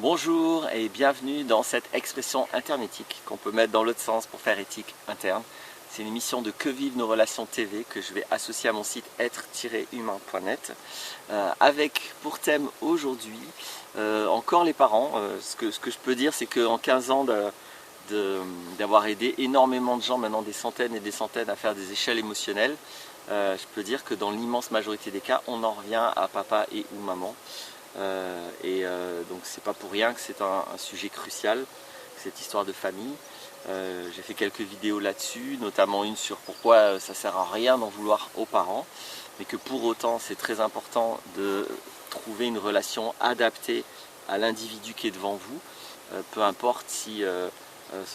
Bonjour et bienvenue dans cette expression internétique qu'on peut mettre dans l'autre sens pour faire éthique interne. C'est une émission de Que vivent nos relations TV que je vais associer à mon site être-humain.net avec pour thème aujourd'hui encore les parents. Ce que je peux dire, c'est qu'en 15 ans d'avoir aidé énormément de gens, maintenant des centaines et des centaines à faire des échelles émotionnelles, je peux dire que dans l'immense majorité des cas, on en revient à papa et ou maman. Donc c'est pas pour rien que c'est un sujet crucial, cette histoire de famille. J'ai fait quelques vidéos là-dessus, notamment une sur pourquoi ça sert à rien d'en vouloir aux parents, mais que pour autant c'est très important de trouver une relation adaptée à l'individu qui est devant vous, peu importe si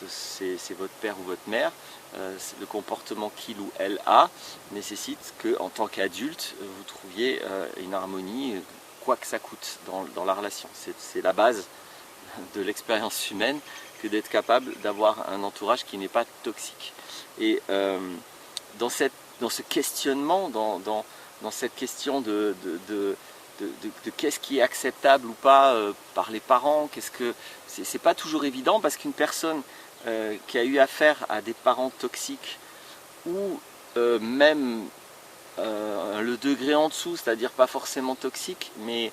c'est votre père ou votre mère. Le comportement qu'il ou elle a nécessite que, en tant qu'adulte, vous trouviez une harmonie, quoi que ça coûte dans la relation. C'est la base de l'expérience humaine que d'être capable d'avoir un entourage qui n'est pas toxique. Et dans ce questionnement, dans cette question de qu'est-ce qui est acceptable ou pas par les parents, c'est pas toujours évident, parce qu'une personne qui a eu affaire à des parents toxiques ou même le degré en dessous, c'est-à-dire pas forcément toxique, mais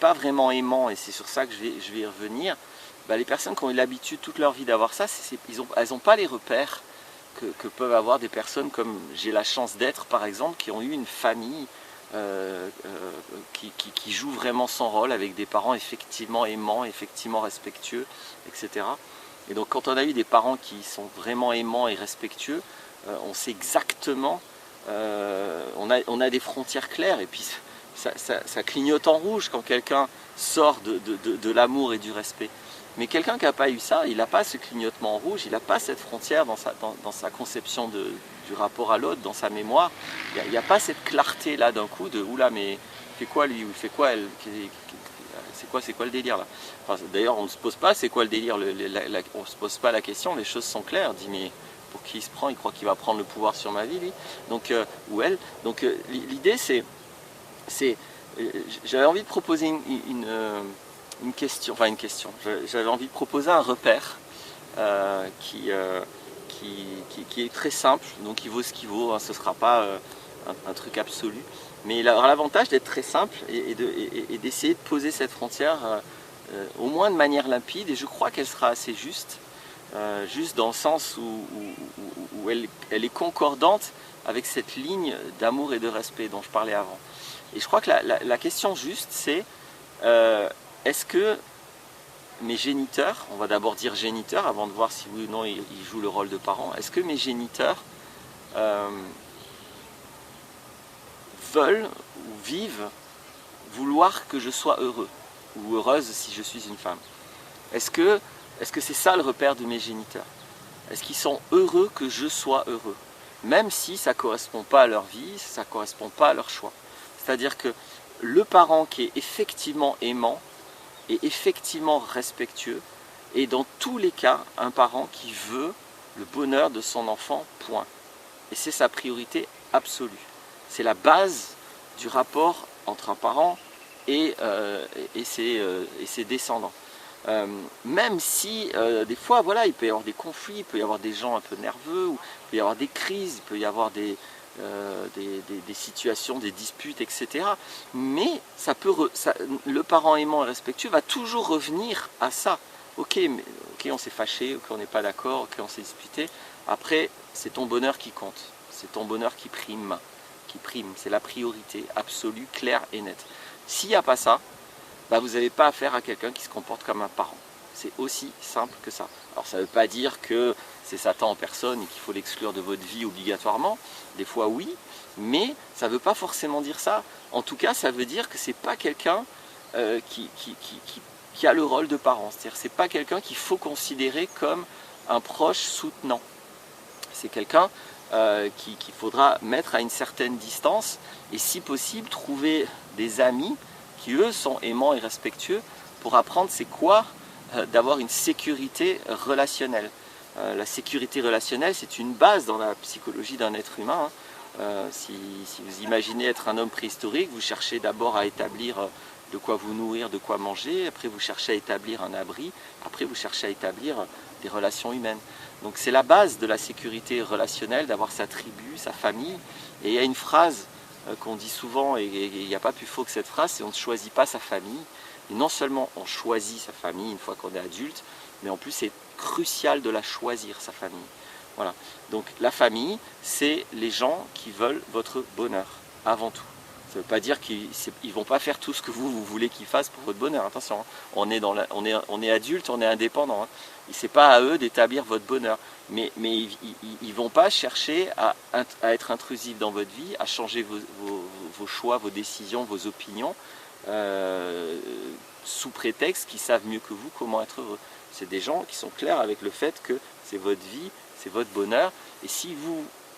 pas vraiment aimant, et c'est sur ça que je vais y revenir, les personnes qui ont eu l'habitude toute leur vie d'avoir ça, elles n'ont pas les repères que peuvent avoir des personnes comme j'ai la chance d'être, par exemple, qui ont eu une famille qui joue vraiment son rôle, avec des parents effectivement aimants, effectivement respectueux, etc. Et donc quand on a eu des parents qui sont vraiment aimants et respectueux, on sait exactement, on a des frontières claires, et puis ça clignote en rouge quand quelqu'un sort de l'amour et du respect. Mais quelqu'un qui n'a pas eu ça, il n'a pas ce clignotement en rouge, il n'a pas cette frontière dans sa conception du rapport à l'autre, dans sa mémoire. Il n'y a pas cette clarté là d'un coup de « oula, mais il fait quoi lui, ou il fait quoi elle, c'est quoi le délire là ?» Enfin, d'ailleurs, on ne se pose pas c'est quoi le délire, on ne se pose pas la question, les choses sont claires. On dit mais pour qui il se prend, il croit qu'il va prendre le pouvoir sur ma vie lui, donc, ou elle. Donc l'idée j'avais envie de proposer une question, j'avais envie de proposer un repère qui est très simple, donc il vaut ce qu'il vaut, hein, ce ne sera pas un truc absolu, mais il aura l'avantage d'être très simple et d'essayer de poser cette frontière au moins de manière limpide, et je crois qu'elle sera assez juste, juste dans le sens où elle est concordante avec cette ligne d'amour et de respect dont je parlais avant. Et je crois que la question juste, c'est est-ce que mes géniteurs, on va d'abord dire géniteurs avant de voir si oui ou non ils jouent le rôle de parents, est-ce que mes géniteurs veulent ou vivent vouloir que je sois heureux ou heureuse si je suis une femme? Est-ce que c'est ça le repère de mes géniteurs? Est-ce qu'ils sont heureux que je sois heureux, même si ça ne correspond pas à leur vie, ça ne correspond pas à leur choix? C'est-à-dire que le parent qui est effectivement aimant et effectivement respectueux est dans tous les cas un parent qui veut le bonheur de son enfant, point. Et c'est sa priorité absolue. C'est la base du rapport entre un parent et ses descendants. Même si des fois, voilà, il peut y avoir des conflits, il peut y avoir des gens un peu nerveux, ou il peut y avoir des crises, il peut y avoir des situations, des disputes, etc. Mais le parent aimant et respectueux va toujours revenir à ça. Ok, on s'est fâché, ok, on n'est pas d'accord, ok, on s'est disputé. Après, c'est ton bonheur qui compte, c'est ton bonheur qui prime, c'est la priorité absolue, claire et nette. S'il n'y a pas ça, vous n'avez pas affaire à quelqu'un qui se comporte comme un parent. C'est aussi simple que ça. Alors ça ne veut pas dire que c'est Satan en personne et qu'il faut l'exclure de votre vie obligatoirement. Des fois oui, mais ça ne veut pas forcément dire ça. En tout cas, ça veut dire que ce n'est pas quelqu'un qui a le rôle de parent. C'est-à-dire que ce n'est pas quelqu'un qu'il faut considérer comme un proche soutenant. C'est quelqu'un qu'il faudra mettre à une certaine distance, et si possible trouver des amis qui eux sont aimants et respectueux pour apprendre c'est quoi d'avoir une sécurité relationnelle. La sécurité relationnelle, c'est une base dans la psychologie d'un être humain. Si vous imaginez être un homme préhistorique, vous cherchez d'abord à établir de quoi vous nourrir, de quoi manger. Après, vous cherchez à établir un abri. Après, vous cherchez à établir des relations humaines. Donc, c'est la base de la sécurité relationnelle, d'avoir sa tribu, sa famille. Et il y a une phrase qu'on dit souvent, et il n'y a pas plus faux que cette phrase, c'est on ne choisit pas sa famille. Et non seulement on choisit sa famille une fois qu'on est adulte, mais en plus c'est crucial de la choisir, sa famille. Voilà. Donc la famille, c'est les gens qui veulent votre bonheur, avant tout. Ça ne veut pas dire qu'ils ne vont pas faire tout ce que vous voulez qu'ils fassent pour votre bonheur. Attention, hein. On est adulte, on est indépendant. Hein. Ce n'est pas à eux d'établir votre bonheur. Mais ils ne vont pas chercher à être intrusifs dans votre vie, à changer vos choix, vos décisions, vos opinions, sous prétexte qu'ils savent mieux que vous comment être heureux. C'est des gens qui sont clairs avec le fait que c'est votre vie, c'est votre bonheur. Et si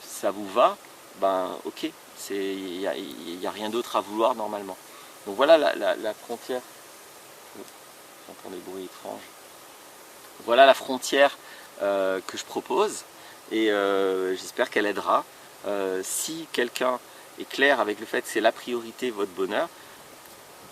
ça vous va, ben ok, il n'y a rien d'autre à vouloir normalement. Donc voilà la frontière. J'entends des bruits étranges. Voilà la frontière que je propose et j'espère qu'elle aidera. Si quelqu'un est clair avec le fait que c'est la priorité, votre bonheur,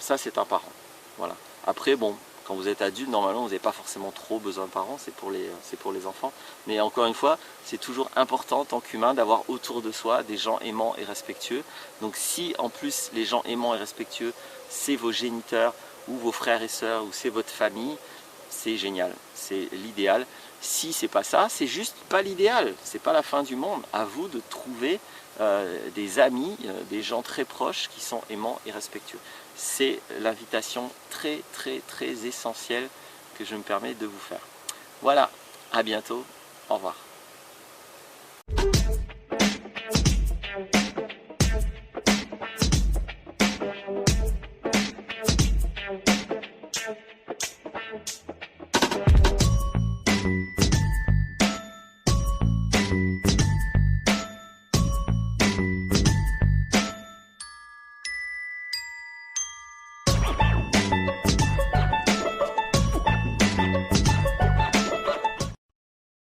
ça c'est un parent. Voilà. Après, bon, quand vous êtes adulte, normalement vous n'avez pas forcément trop besoin de parents, c'est pour les enfants. Mais encore une fois, c'est toujours important en tant qu'humain d'avoir autour de soi des gens aimants et respectueux. Donc si en plus les gens aimants et respectueux, c'est vos géniteurs ou vos frères et sœurs ou c'est votre famille, c'est génial, c'est l'idéal. Si c'est pas ça, c'est juste pas l'idéal, c'est pas la fin du monde. À vous de trouver des amis, des gens très proches qui sont aimants et respectueux. C'est l'invitation très essentielle que je me permets de vous faire. Voilà, à bientôt, au revoir.